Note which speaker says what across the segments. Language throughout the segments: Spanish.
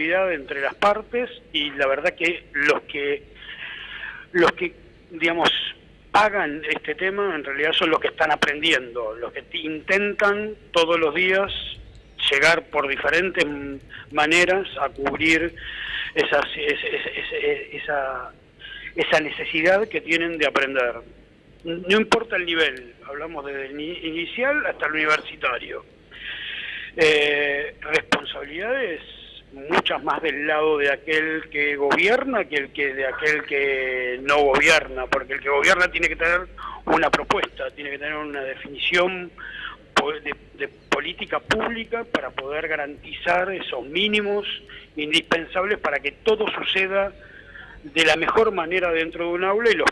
Speaker 1: entre las partes, y la verdad que los que digamos pagan este tema en realidad son los que están aprendiendo, los que intentan todos los días llegar por diferentes maneras a cubrir esa necesidad que tienen de aprender. No importa el nivel, hablamos desde el inicial hasta el universitario. Responsabilidades muchas más del lado de aquel que gobierna que de aquel que no gobierna, porque el que gobierna tiene que tener una propuesta, tiene que tener una definición de política pública para poder garantizar esos mínimos indispensables para que todo suceda de la mejor manera dentro de un aula y los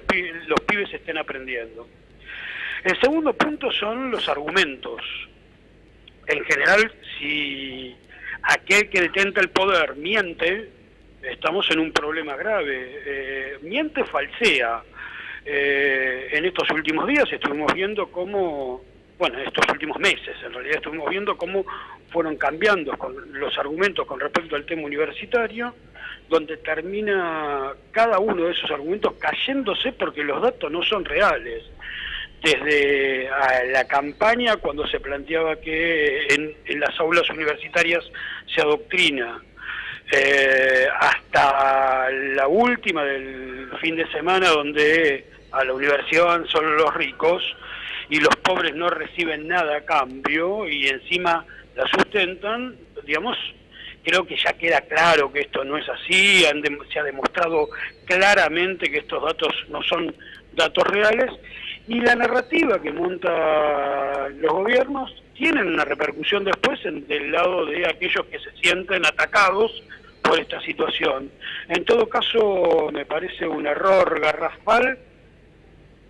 Speaker 1: pibes estén aprendiendo. El segundo punto son los argumentos. En general, si aquel que detenta el poder miente, estamos en un problema grave. Miente, falsea. En estos últimos días estuvimos viendo cómo, bueno, estos últimos meses en realidad estuvimos viendo cómo fueron cambiando con los argumentos con respecto al tema universitario, donde termina cada uno de esos argumentos cayéndose porque los datos no son reales. Desde la campaña, cuando se planteaba que en las aulas universitarias se adoctrina, hasta la última del fin de semana, donde a la universidad van solo los ricos y los pobres no reciben nada a cambio y encima la sustentan, digamos, creo que ya queda claro que esto no es así, se ha demostrado claramente que estos datos no son datos reales, y la narrativa que montan los gobiernos tienen una repercusión después del lado de aquellos que se sienten atacados por esta situación. En todo caso, me parece un error garrafal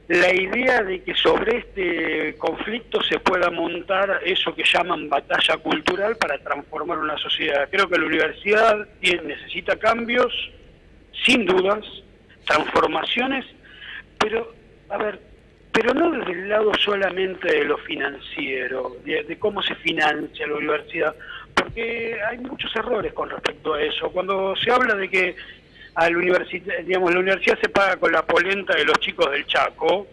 Speaker 1: la idea de que sobre este conflicto se pueda montar eso que llaman batalla cultural para transformar una sociedad. Creo que la universidad necesita cambios, sin dudas, transformaciones, pero, a ver, pero no desde el lado solamente de lo financiero, de cómo se financia la universidad, porque hay muchos errores con respecto a eso. Cuando se habla de que la universidad se paga con la polenta de los chicos del Chaco,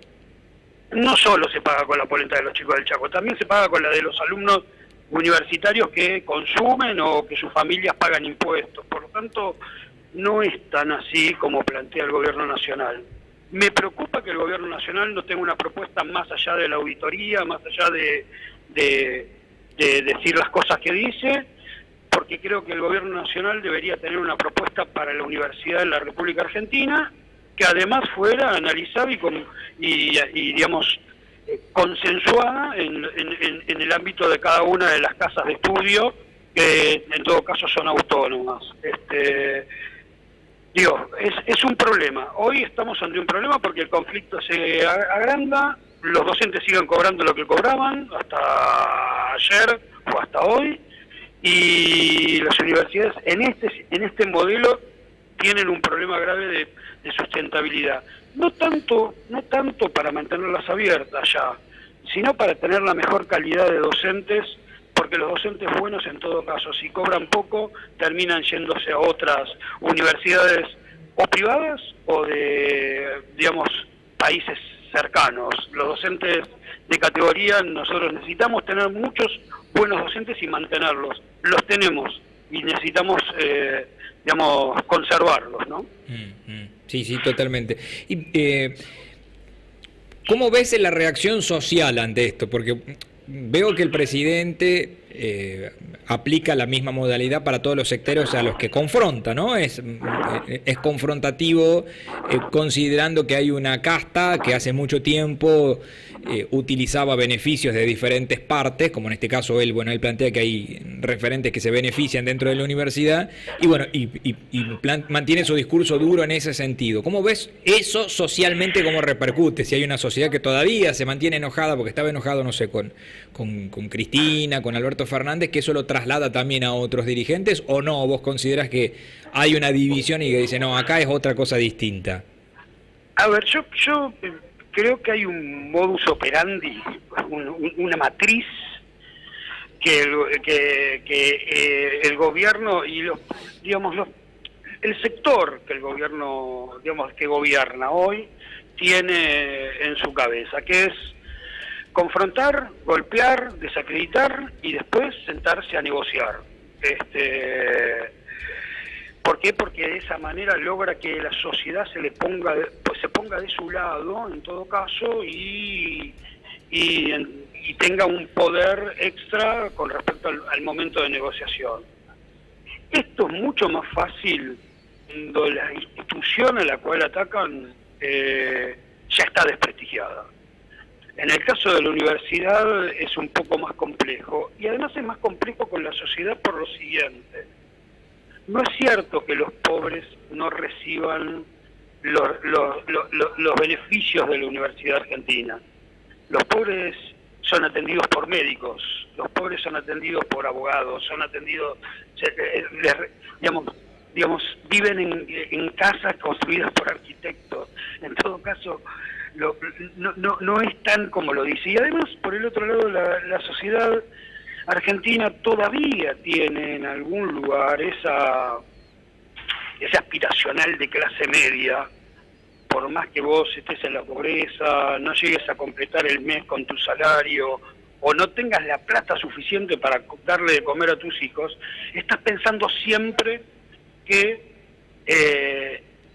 Speaker 1: no solo se paga con la polenta de los chicos del Chaco, también se paga con la de los alumnos universitarios que consumen o que sus familias pagan impuestos. Por lo tanto, no es tan así como plantea el gobierno nacional. Me preocupa que el gobierno nacional no tenga una propuesta más allá de la auditoría, más allá de decir las cosas que dice, porque creo que el gobierno nacional debería tener una propuesta para la universidad de la República Argentina, que además fuera analizada y digamos, consensuada en el ámbito de cada una de las casas de estudio, que en todo caso son autónomas. Es un problema. Hoy estamos ante un problema porque el conflicto se agranda, los docentes siguen cobrando lo que cobraban hasta ayer o hasta hoy, y las universidades en este modelo tienen un problema grave de sustentabilidad. No tanto para mantenerlas abiertas ya, sino para tener la mejor calidad de docentes, porque los docentes buenos en todo caso, si cobran poco, terminan yéndose a otras universidades o privadas o de, digamos, países cercanos. Los docentes de categoría, nosotros necesitamos tener muchos buenos docentes y mantenerlos. Los tenemos y necesitamos, digamos, conservarlos, ¿no?
Speaker 2: Sí, sí, totalmente. Y, ¿cómo ves la reacción social ante esto? Porque veo que el presidente aplica la misma modalidad para todos los sectores a los que confronta, ¿no? Es confrontativo, considerando que hay una casta que hace mucho tiempo utilizaba beneficios de diferentes partes, como en este caso él plantea que hay referentes que se benefician dentro de la universidad, y bueno, mantiene su discurso duro en ese sentido. ¿Cómo ves eso socialmente, cómo repercute? Si hay una sociedad que todavía se mantiene enojada, porque estaba enojado, no sé, con Cristina, con Alberto Fernández, que eso lo traslada también a otros dirigentes, o no, vos considerás que hay una división y que dice, no, acá es otra cosa distinta.
Speaker 1: A ver, yo creo que hay un modus operandi, una matriz el gobierno y el sector que el gobierno, que gobierna hoy tiene en su cabeza, que es confrontar, golpear, desacreditar y después sentarse a negociar. ¿Por qué? Porque de esa manera logra que la sociedad se ponga de su lado, en todo caso, y tenga un poder extra con respecto al momento de negociación. Esto es mucho más fácil cuando la institución a la cual atacan ya está desprestigiada. En el caso de la universidad es un poco más complejo, y además es más complejo con la sociedad por lo siguiente. No es cierto que los pobres no reciban los beneficios de la Universidad Argentina. Los pobres son atendidos por médicos, los pobres son atendidos por abogados, son atendidos, viven en casas construidas por arquitectos. En todo caso, no es tan como lo dice. Y además, por el otro lado, la sociedad argentina todavía tiene en algún lugar ese aspiracional de clase media. Por más que vos estés en la pobreza, no llegues a completar el mes con tu salario, o no tengas la plata suficiente para darle de comer a tus hijos, estás pensando siempre que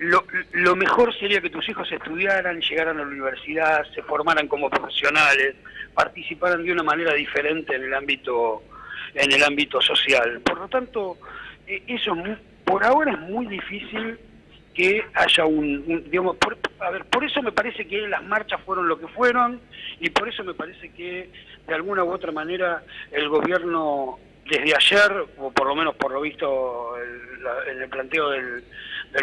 Speaker 1: lo mejor sería que tus hijos estudiaran, llegaran a la universidad, se formaran como profesionales, participaran de una manera diferente en el ámbito social. Por lo tanto, eso por ahora es muy difícil que haya por eso me parece que las marchas fueron lo que fueron, y por eso me parece que de alguna u otra manera el gobierno desde ayer, o por lo menos por lo visto en el planteo del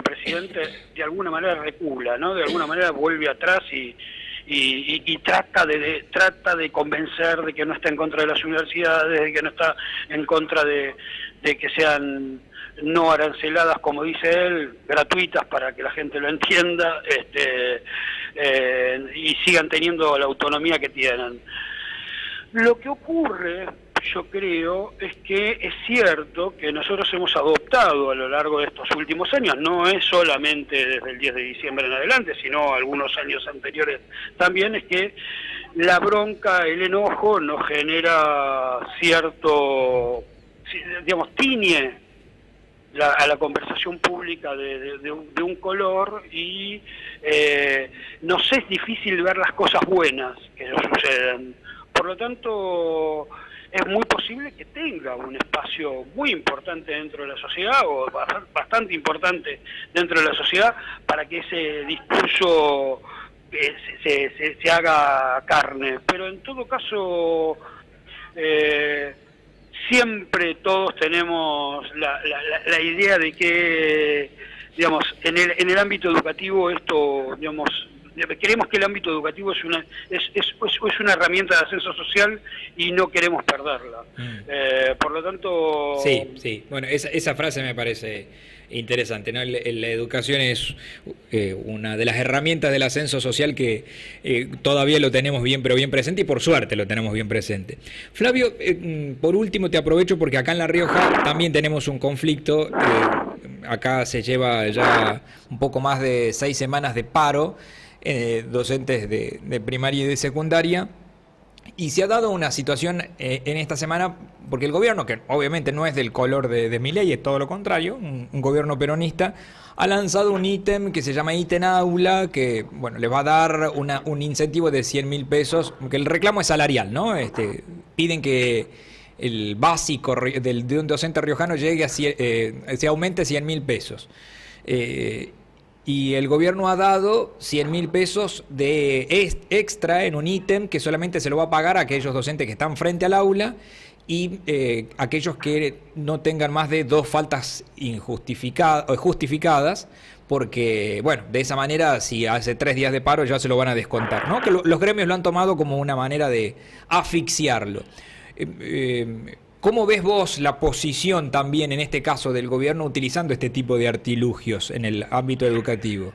Speaker 1: presidente, de alguna manera recula, ¿no? De alguna manera vuelve atrás y trata de convencer de que no está en contra de las universidades, de que no está en contra de que sean no aranceladas, como dice él, gratuitas para que la gente lo entienda, y sigan teniendo la autonomía que tienen. Lo que ocurre, yo creo, es que es cierto que nosotros hemos adoptado a lo largo de estos últimos años, no es solamente desde el 10 de diciembre en adelante, sino algunos años anteriores también, es que la bronca, el enojo nos genera cierto, tiñe a la conversación pública de un color, y nos es difícil ver las cosas buenas que nos suceden. Por lo tanto, es muy posible que tenga un espacio muy importante dentro de la sociedad, o bastante importante dentro de la sociedad, para que ese discurso se haga carne. Pero en todo caso, siempre todos tenemos la idea de que, en el ámbito educativo esto, queremos que el ámbito educativo es una herramienta de ascenso social y no queremos perderla. Por lo tanto...
Speaker 2: Sí. Bueno, esa frase me parece interesante, ¿no? La educación es una de las herramientas del ascenso social que todavía lo tenemos bien presente, y por suerte lo tenemos bien presente. Flavio, por último te aprovecho porque acá en La Rioja también tenemos un conflicto. Acá se lleva ya un poco más de 6 semanas de paro, docentes de primaria y de secundaria, y se ha dado una situación en esta semana, porque el gobierno, que obviamente no es del color de Milei, es todo lo contrario, un gobierno peronista, ha lanzado un ítem que se llama ítem aula, que le va a dar un incentivo de 100.000 pesos, que el reclamo es salarial, ¿no? Piden que el básico de un docente riojano llegue a se aumente 100.000 pesos. Y el gobierno ha dado 100.000 pesos de extra en un ítem que solamente se lo va a pagar a aquellos docentes que están frente al aula, y aquellos que no tengan más de 2 faltas justificadas, porque, de esa manera, si hace 3 días de paro ya se lo van a descontar, ¿no? Que los gremios lo han tomado como una manera de asfixiarlo. ¿Cómo ves vos la posición también en este caso del gobierno utilizando este tipo de artilugios en el ámbito educativo?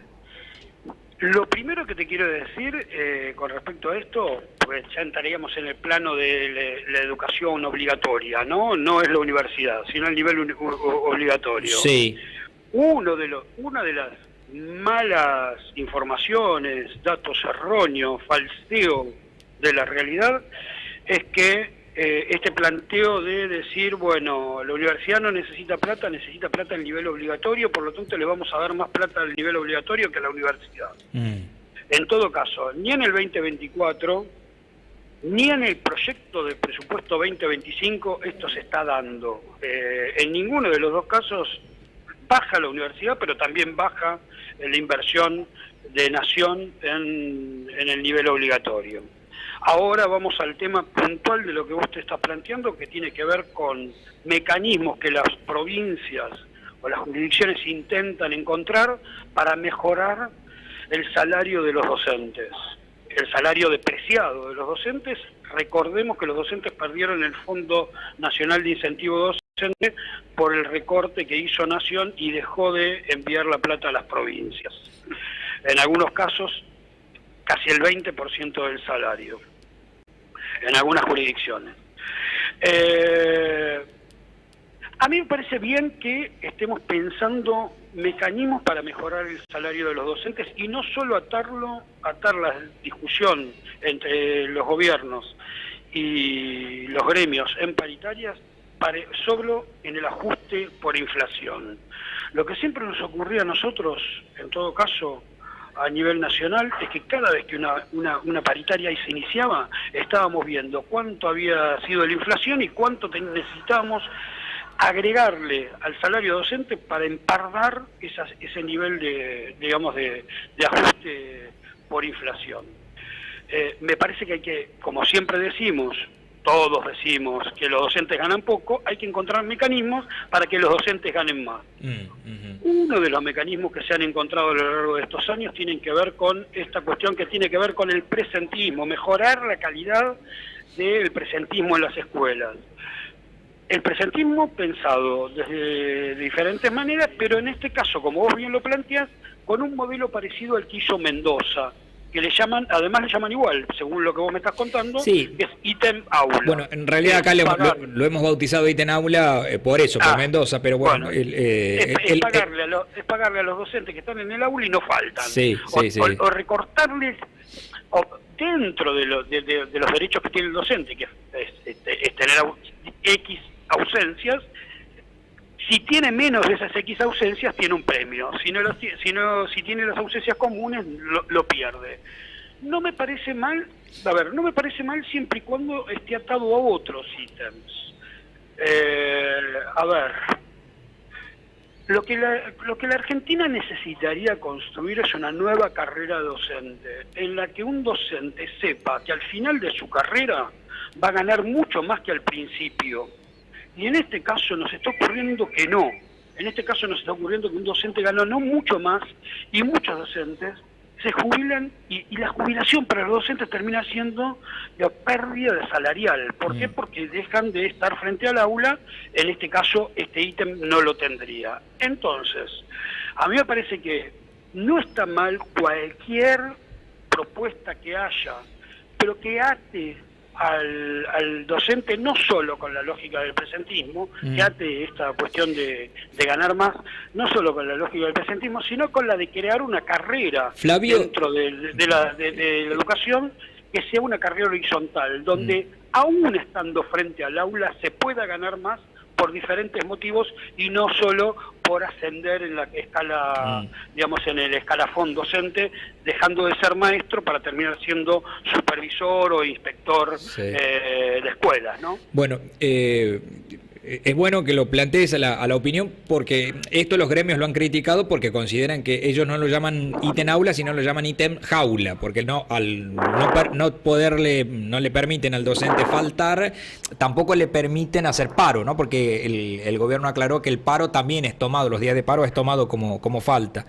Speaker 1: Lo primero que te quiero decir con respecto a esto, pues ya entraríamos en el plano de la educación obligatoria, ¿no? No es la universidad, sino el nivel obligatorio.
Speaker 2: Sí.
Speaker 1: Una de las malas informaciones, datos erróneos, falseo de la realidad, es que este planteo de decir, bueno, la universidad no necesita plata, necesita plata al nivel obligatorio, por lo tanto le vamos a dar más plata al nivel obligatorio que a la universidad. En todo caso, ni en el 2024, ni en el proyecto de presupuesto 2025 esto se está dando. En ninguno de los dos casos baja la universidad, pero también baja la inversión de nación en el nivel obligatorio. Ahora vamos al tema puntual de lo que vos te estás planteando, que tiene que ver con mecanismos que las provincias o las jurisdicciones intentan encontrar para mejorar el salario de los docentes, el salario depreciado de los docentes. Recordemos que los docentes perdieron el Fondo Nacional de Incentivo Docente por el recorte que hizo Nación y dejó de enviar la plata a las provincias. En algunos casos, casi el 20% del salario, en algunas jurisdicciones. A mí me parece bien que estemos pensando mecanismos para mejorar el salario de los docentes y no solo atar la discusión entre los gobiernos y los gremios en paritarias solo en el ajuste por inflación. Lo que siempre nos ocurría a nosotros, en todo caso, a nivel nacional, es que cada vez que una paritaria se iniciaba, estábamos viendo cuánto había sido la inflación y cuánto necesitábamos agregarle al salario docente para empardar ese nivel de ajuste por inflación. Me parece que hay que, como siempre decimos, todos decimos que los docentes ganan poco, hay que encontrar mecanismos para que los docentes ganen más. Uno de los mecanismos que se han encontrado a lo largo de estos años tienen que ver con esta cuestión que tiene que ver con el presentismo, mejorar la calidad del presentismo en las escuelas. El presentismo pensado desde diferentes maneras, pero en este caso, como vos bien lo planteás, con un modelo parecido al que hizo Mendoza, que además le llaman igual, según lo que vos me estás contando,
Speaker 2: sí,
Speaker 1: que es ítem aula.
Speaker 2: Bueno, en realidad acá lo hemos bautizado ítem aula por eso, por Mendoza, pero bueno...
Speaker 1: es pagarle a los docentes que están en el aula y no faltan.
Speaker 2: Sí,
Speaker 1: o recortarles dentro de los derechos que tiene el docente, que es tener X ausencias. Si tiene menos de esas X ausencias, tiene un premio. Si tiene las ausencias comunes, lo pierde. No me parece mal, siempre y cuando esté atado a otros ítems. Lo que la Argentina necesitaría construir es una nueva carrera docente, en la que un docente sepa que al final de su carrera va a ganar mucho más que al principio. Y en este caso nos está ocurriendo que no. En este caso nos está ocurriendo que un docente gana no mucho más y muchos docentes se jubilan y la jubilación para los docentes termina siendo la pérdida de salarial. ¿Por qué? Porque dejan de estar frente al aula. En este caso este ítem no lo tendría. Entonces, a mí me parece que no está mal cualquier propuesta que haya, pero que ate al docente no solo con la lógica del presentismo, que ate esta cuestión de ganar más, no solo con la lógica del presentismo, sino con la de crear una carrera, Flavio, dentro de la educación, que sea una carrera horizontal, donde aún estando frente al aula se pueda ganar más por diferentes motivos y no solo por ascender en la escala, digamos, en el escalafón docente, dejando de ser maestro para terminar siendo supervisor o inspector de escuelas, ¿no?
Speaker 2: Bueno, es bueno que lo plantees a la opinión, porque esto los gremios lo han criticado porque consideran que ellos no lo llaman ítem aula, sino lo llaman ítem jaula, porque no le permiten al docente faltar, tampoco le permiten hacer paro, ¿no? Porque el gobierno aclaró que el paro también es tomado, los días de paro es tomado como falta.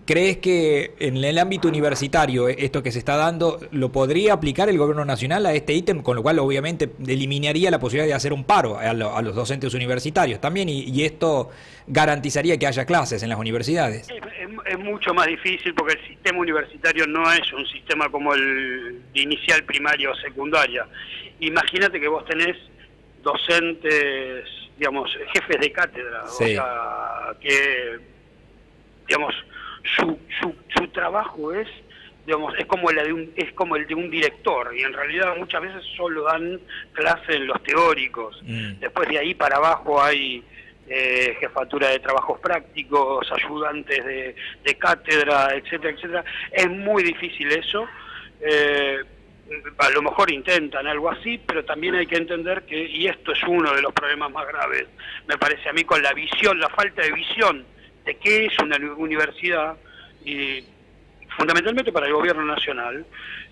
Speaker 2: ¿Crees que en el ámbito universitario esto que se está dando lo podría aplicar el gobierno nacional a este ítem, con lo cual obviamente eliminaría la posibilidad de hacer un paro a los docentes universitarios también y esto garantizaría que haya clases en las universidades?
Speaker 1: es mucho más difícil porque el sistema universitario no es un sistema como el de inicial, primaria o secundaria. Imagínate que vos tenés docentes, digamos, jefes de cátedra,
Speaker 2: sí.
Speaker 1: O sea, que, digamos, su trabajo es, digamos, es como el de un director, y en realidad muchas veces solo dan clase en los teóricos. Después de ahí para abajo hay jefatura de trabajos prácticos, ayudantes de cátedra, etcétera, etcétera. Es muy difícil eso. A lo mejor intentan algo así, pero también hay que entender que, y esto es uno de los problemas más graves, me parece a mí, con la visión, la falta de visión de qué es una universidad, y fundamentalmente para el gobierno nacional,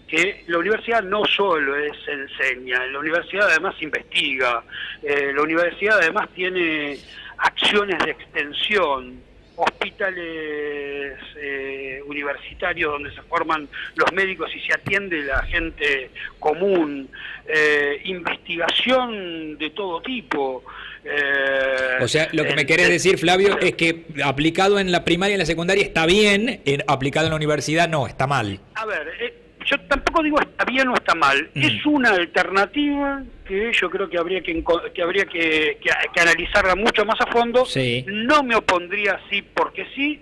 Speaker 1: que la universidad no solo enseña, la universidad además investiga, la universidad además tiene acciones de extensión, hospitales universitarios donde se forman los médicos y se atiende la gente común, investigación de todo tipo.
Speaker 2: O sea, lo que me querés decir, Flavio, es que aplicado en la primaria y en la secundaria está bien, aplicado en la universidad no, está mal.
Speaker 1: A ver, yo tampoco digo está bien o está mal, es una alternativa que yo creo que habría que analizarla mucho más a fondo.
Speaker 2: Sí.
Speaker 1: No me opondría sí porque sí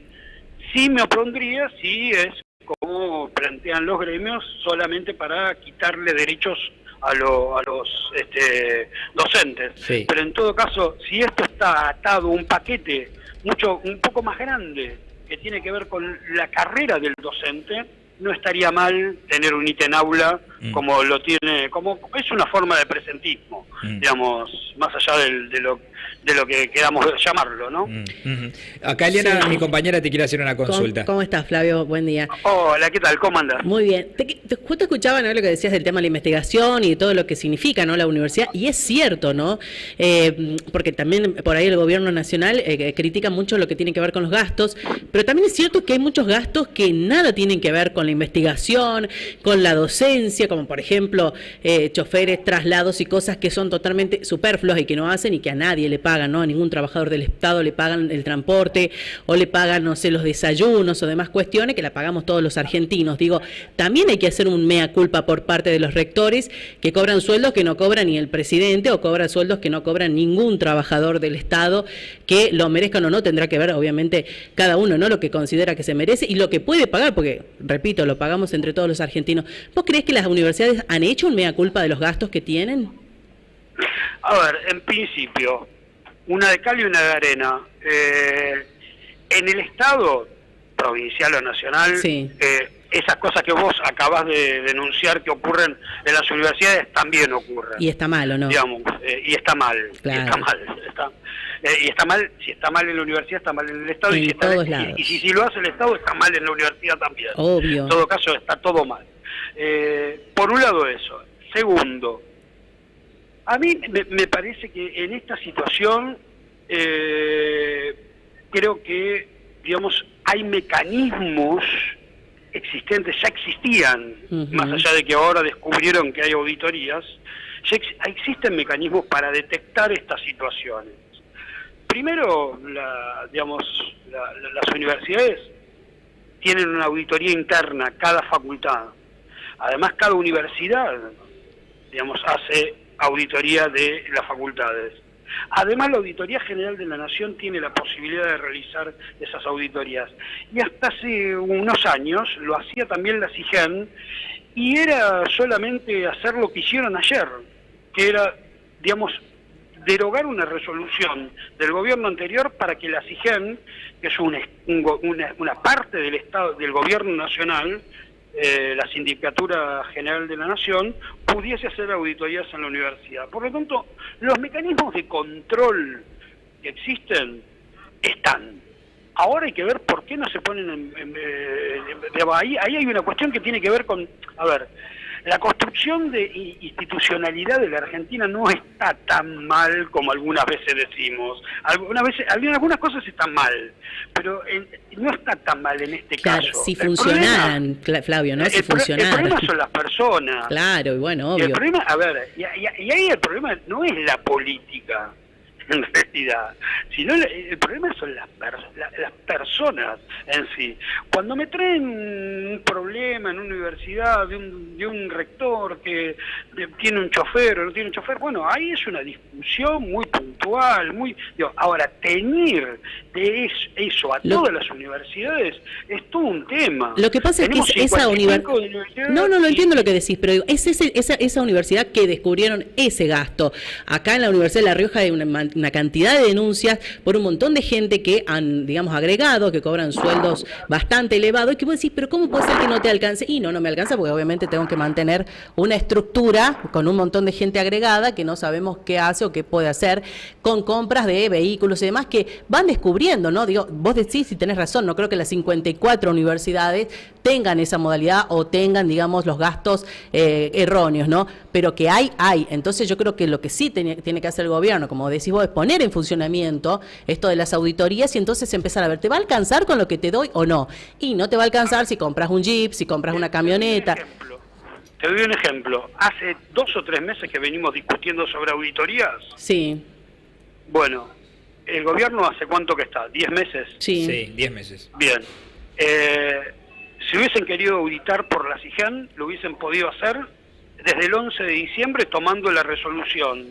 Speaker 1: me opondría si es como plantean los gremios, solamente para quitarle derechos a los docentes.
Speaker 2: Sí.
Speaker 1: Pero en todo caso, si esto está atado a un paquete un poco más grande que tiene que ver con la carrera del docente, no estaría mal tener un ítem aula como lo tiene, como es una forma de presentismo, digamos, más allá de lo que queramos llamarlo, ¿no?
Speaker 2: Acá Eliana,
Speaker 3: Sí.
Speaker 2: mi compañera, te quiere hacer una consulta.
Speaker 3: ¿Cómo estás, Flavio? Buen día.
Speaker 1: Hola, ¿qué tal? ¿Cómo andas?
Speaker 3: Muy bien. Justo escuchaba, ¿no?, lo que decías del tema de la investigación y todo lo que significa, ¿no?, la universidad, y es cierto, ¿no? Porque también por ahí el gobierno nacional critica mucho lo que tiene que ver con los gastos, pero también es cierto que hay muchos gastos que nada tienen que ver con la investigación, con la docencia, como por ejemplo choferes, traslados y cosas que son totalmente superfluas y que no hacen y que a nadie le pagan, ¿no? A ningún trabajador del Estado le pagan el transporte o le pagan, no sé, los desayunos o demás cuestiones que la pagamos todos los argentinos. Digo, también hay que hacer un mea culpa por parte de los rectores que cobran sueldos que no cobra ni el presidente o cobran sueldos que no cobra ningún trabajador del Estado, que lo merezcan o no, tendrá que ver obviamente cada uno, ¿no?, lo que considera que se merece y lo que puede pagar, porque, repito, lo pagamos entre todos los argentinos. ¿Vos creés que las universidades han hecho un mea culpa de los gastos que tienen?
Speaker 1: A ver, en principio, una de cal y una de arena. En el Estado, provincial o nacional,
Speaker 3: Sí.
Speaker 1: Esas cosas que vos acabás de denunciar que ocurren en las universidades también ocurren.
Speaker 3: Y está mal, ¿o no?
Speaker 1: Digamos, y está mal.
Speaker 3: Claro.
Speaker 1: Y está mal. Y está mal, si está mal en la universidad, está mal en el Estado.
Speaker 3: En
Speaker 1: Y
Speaker 3: todos lados.
Speaker 1: y si lo hace el Estado, está mal en la universidad también.
Speaker 3: Obvio.
Speaker 1: En todo caso, está todo mal. Por un lado eso. Segundo, a mí me parece que en esta situación creo que, digamos, hay mecanismos existentes, ya existían, más allá de que ahora descubrieron que hay auditorías, ya existen mecanismos para detectar estas situaciones. Primero, las universidades tienen una auditoría interna, cada facultad. Además, cada universidad, digamos, hace auditoría de las facultades. Además, la Auditoría General de la Nación tiene la posibilidad de realizar esas auditorías. Y hasta hace unos años lo hacía también la SIGEN, y era solamente hacer lo que hicieron ayer, que era, digamos, derogar una resolución del gobierno anterior para que la SIGEN, que es una parte del Estado, del gobierno nacional, la Sindicatura General de la Nación, pudiese hacer auditorías en la universidad. Por lo tanto, los mecanismos de control que existen están. Ahora hay que ver por qué no se ponen ahí hay una cuestión que tiene que ver con, a ver, la construcción de institucionalidad de la Argentina no está tan mal como algunas veces decimos. Algunas cosas están mal, pero no está tan mal en este caso.
Speaker 3: Si funcionaran, Flavio, ¿no? Si funcionaran.
Speaker 1: El problema son las personas.
Speaker 3: Claro, y bueno, obvio.
Speaker 1: El problema, a ver, y ahí el problema no es la política, en realidad, sino el problema son las personas. las personas en sí. Cuando me traen un problema en una universidad de un rector que tiene un chofer o no tiene un chofer, bueno, ahí es una discusión muy puntual, ahora teñir de eso a todas las universidades es todo un tema.
Speaker 3: Lo que pasa es que esa universidad... No lo entiendo lo que decís, pero digo, es esa universidad que descubrieron ese gasto. Acá en la Universidad de La Rioja hay una cantidad de denuncias por un montón de gente que han, digamos, agregado, que cobran sueldos bastante elevados, y que vos decís, pero ¿cómo puede ser que no te alcance? Y no me alcanza porque obviamente tengo que mantener una estructura con un montón de gente agregada que no sabemos qué hace o qué puede hacer, con compras de vehículos y demás que van descubriendo, ¿no? Digo, vos decís, y tenés razón, no creo que las 54 universidades tengan esa modalidad o tengan, digamos, los gastos erróneos, ¿no? Pero que hay. Entonces yo creo que lo que sí tiene que hacer el gobierno, como decís vos, es poner en funcionamiento esto de las auditorías y entonces empezar a ver, ¿te va a alcanzar con lo que te doy o no? Y no te va a alcanzar si compras un Jeep, si compras una camioneta.
Speaker 1: Te doy un ejemplo. Hace 2 o 3 meses que venimos discutiendo sobre auditorías.
Speaker 3: Sí.
Speaker 1: Bueno, ¿el gobierno hace cuánto que está? ¿10 meses?
Speaker 2: Sí, 10 meses.
Speaker 1: Bien. Si hubiesen querido auditar por la SIGEN, lo hubiesen podido hacer desde el 11 de diciembre tomando la resolución.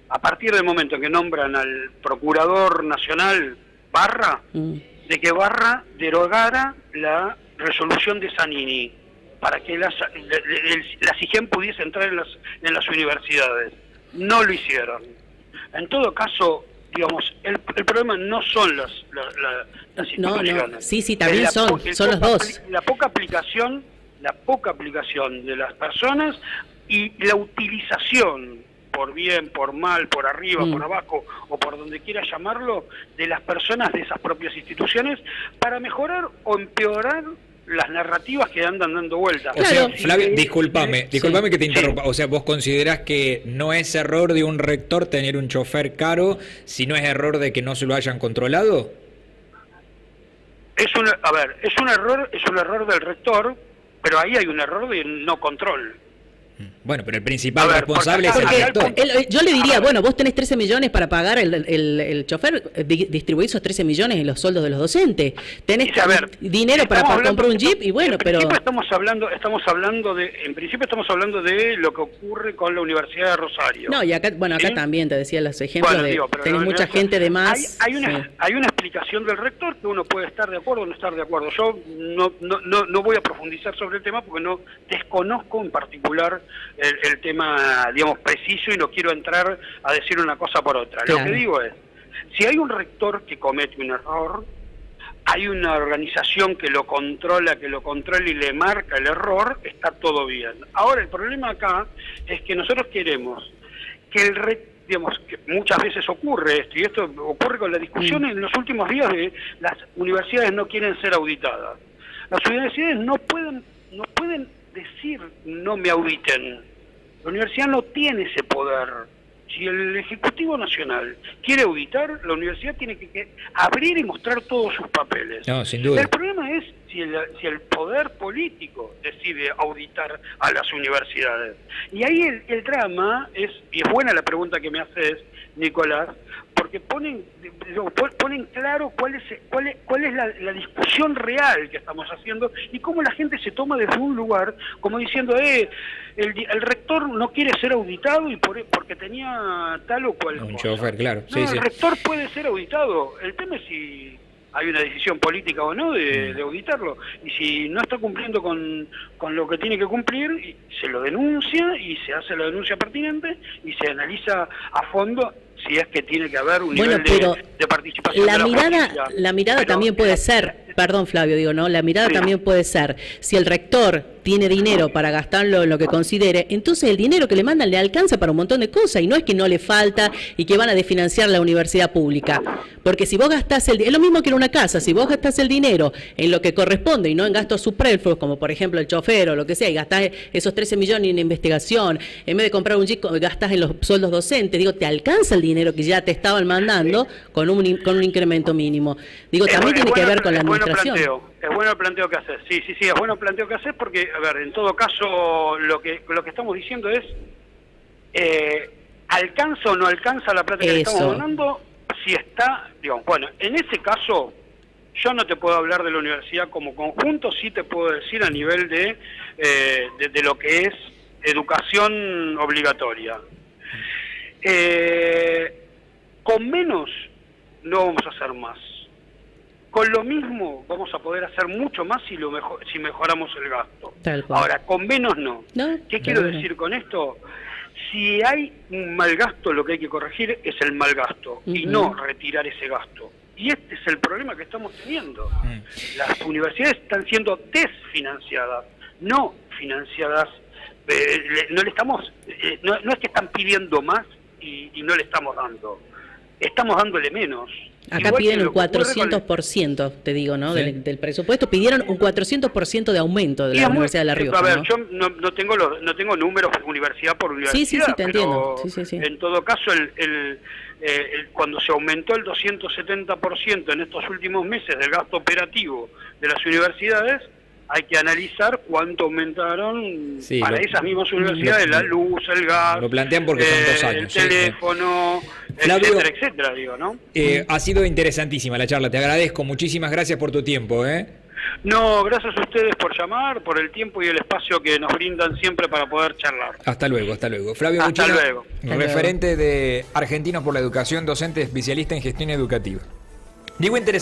Speaker 1: A partir del momento en que nombran al Procurador Nacional Barra, de que Barra derogara la resolución de Zanini para que la SIGEN pudiese entrar en las universidades. No lo hicieron. En todo caso, digamos, el problema no son las instituciones.
Speaker 3: No. Sí, también son los dos.
Speaker 1: La poca aplicación de las personas y la utilización, por bien, por mal, por arriba, por abajo, o por donde quiera llamarlo, de las personas de esas propias instituciones para mejorar o empeorar las narrativas que andan dando vueltas.
Speaker 2: O sea, Flavio, discúlpame que te interrumpa. O sea, ¿vos considerás que no es error de un rector tener un chofer caro, si no es error de que no se lo hayan controlado?
Speaker 1: Es un error del rector, pero ahí hay un error de no control.
Speaker 2: Bueno, pero el principal responsable es el rector.
Speaker 3: Yo le diría, bueno, vos tenés 13 millones para pagar el chofer, distribuís esos 13 millones en los sueldos de los docentes. Tenés dinero para comprar un Jeep y bueno, pero...
Speaker 1: En principio estamos hablando de lo que ocurre con la Universidad de Rosario.
Speaker 3: No, y acá, acá también te decía los ejemplos tenés mucha gente de más.
Speaker 1: Hay una explicación del rector que uno puede estar de acuerdo o no estar de acuerdo. Yo no voy a profundizar sobre el tema porque no desconozco en particular el tema, digamos, preciso, y no quiero entrar a decir una cosa por otra. Claro. Lo que digo es, si hay un rector que comete un error, hay una organización que lo controla y le marca el error, está todo bien. Ahora, el problema acá es que nosotros queremos que digamos, que muchas veces ocurre esto, y esto ocurre con la discusión en los últimos días de las universidades no quieren ser auditadas. Las universidades no pueden decir no me auditen. La universidad no tiene ese poder. Si el Ejecutivo Nacional quiere auditar, la universidad tiene que abrir y mostrar todos sus papeles.
Speaker 2: No, sin duda.
Speaker 1: El problema es si el poder político decide auditar a las universidades. Y ahí el drama es, y es buena la pregunta que me haces, Nicolás, porque ponen claro cuál es la discusión real que estamos haciendo y cómo la gente se toma desde un lugar como diciendo el rector no quiere ser auditado y porque tenía tal o cual
Speaker 2: un
Speaker 1: cosa.
Speaker 2: chofer, claro.
Speaker 1: No, el rector puede ser auditado. El tema es si hay una decisión política o no de auditarlo, y si no está cumpliendo con lo que tiene que cumplir, se lo denuncia y se hace la denuncia pertinente y se analiza a fondo si es que tiene que haber un nivel de participación.
Speaker 3: La mirada también puede ser, perdón Flavio, la mirada también puede ser, si el rector tiene dinero para gastarlo en lo que considere, entonces el dinero que le mandan le alcanza para un montón de cosas, y no es que no le falta y que van a desfinanciar la universidad pública, porque si vos gastás es lo mismo que en una casa, si vos gastás el dinero en lo que corresponde y no en gastos superfluos, como por ejemplo el chofer o lo que sea, y gastás esos 13 millones en investigación, en vez de comprar un Jeep, gastás en los sueldos docentes, te alcanza el dinero que ya te estaban mandando con un incremento mínimo. También tiene que ver con la administración.
Speaker 1: Es bueno el planteo que haces, sí, es bueno el planteo que haces porque, en todo caso, lo que estamos diciendo es, ¿alcanza o no alcanza la plata que le estamos mandando? Si está, en ese caso, Yo no te puedo hablar de la universidad como conjunto, sí te puedo decir a nivel de lo que es educación obligatoria. Con menos no vamos a hacer más. Con lo mismo vamos a poder hacer mucho más si mejoramos el gasto.
Speaker 3: Tal cual.
Speaker 1: Ahora, con menos no. ¿Qué quiero decir con esto? Si hay un mal gasto, lo que hay que corregir es el mal gasto y no retirar ese gasto. Y este es el problema que estamos teniendo. Las universidades están siendo desfinanciadas, no financiadas. No le estamos, no es que están pidiendo más y no le estamos dando. Estamos dándole menos.
Speaker 3: Acá igual piden un 400%, te digo, ¿no? ¿Sí? Del presupuesto. Pidieron un 400% de aumento de la Universidad de La Rioja.
Speaker 1: A ver,
Speaker 3: ¿no?
Speaker 1: yo no tengo números universidad por universidad.
Speaker 3: Sí, te entiendo. Sí.
Speaker 1: En todo caso, cuando se aumentó el 270% en estos últimos meses del gasto operativo de las universidades, hay que analizar cuánto aumentaron para esas mismas universidades, la luz, el gas,
Speaker 2: lo plantean porque son 2 años,
Speaker 1: el teléfono,
Speaker 2: Flavio,
Speaker 1: etcétera, digo, ¿no?
Speaker 2: Ha sido interesantísima la charla, te agradezco, muchísimas gracias por tu tiempo,
Speaker 1: No, gracias a ustedes por llamar, por el tiempo y el espacio que nos brindan siempre para poder charlar.
Speaker 2: Hasta luego. Flavio Muchino, referente de Argentinos por la Educación, docente especialista en gestión educativa. Digo interesante.